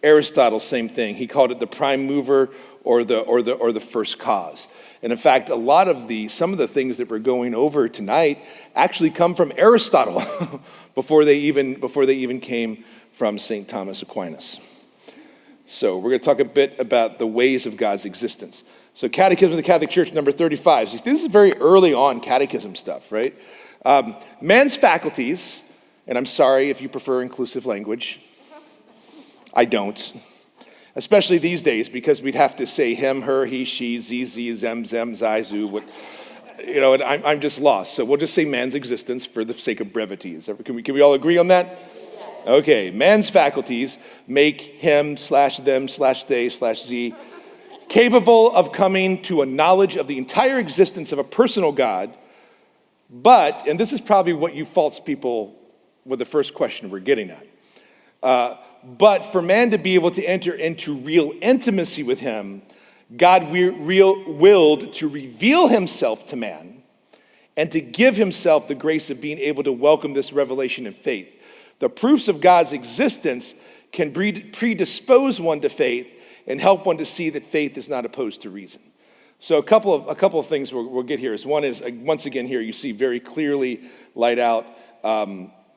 Aristotle, same thing. He called it the prime mover or the first cause. And in fact, some of the things that we're going over tonight actually come from Aristotle before they even came from St. Thomas Aquinas. So we're going to talk a bit about the ways of God's existence. So Catechism of the Catholic Church, number 35. So this is very early on catechism stuff, right? Man's faculties, and I'm sorry if you prefer inclusive language. I don't. Especially these days, because we'd have to say him, her, he, she, ze, zem, zai, zu, and I'm just lost. So we'll just say man's existence for the sake of brevity. Can we all agree on that? Okay, man's faculties make him/them/they/ze capable of coming to a knowledge of the entire existence of a personal God, but, and this is probably what you false people with the first question we're getting at, but for man to be able to enter into real intimacy with him, God willed to reveal himself to man and to give himself the grace of being able to welcome this revelation in faith. The proofs of God's existence can predispose one to faith and help one to see that faith is not opposed to reason. So a couple of things we'll get here. One is, once again here, you see very clearly laid out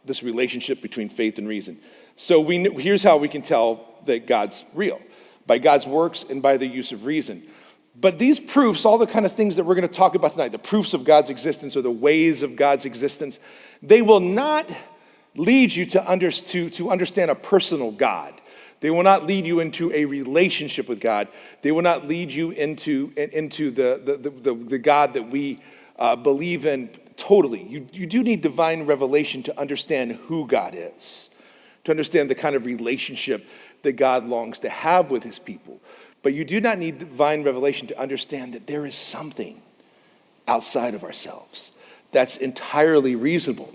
this relationship between faith and reason. So here's how we can tell that God's real: by God's works and by the use of reason. But these proofs, all the kind of things that we're going to talk about tonight, the proofs of God's existence or the ways of God's existence, they will not lead you to understand a personal God. They will not lead you into a relationship with God. They will not lead you into the God that we believe in totally. You do need divine revelation to understand who God is, to understand the kind of relationship that God longs to have with his people. But you do not need divine revelation to understand that there is something outside of ourselves that's entirely reasonable.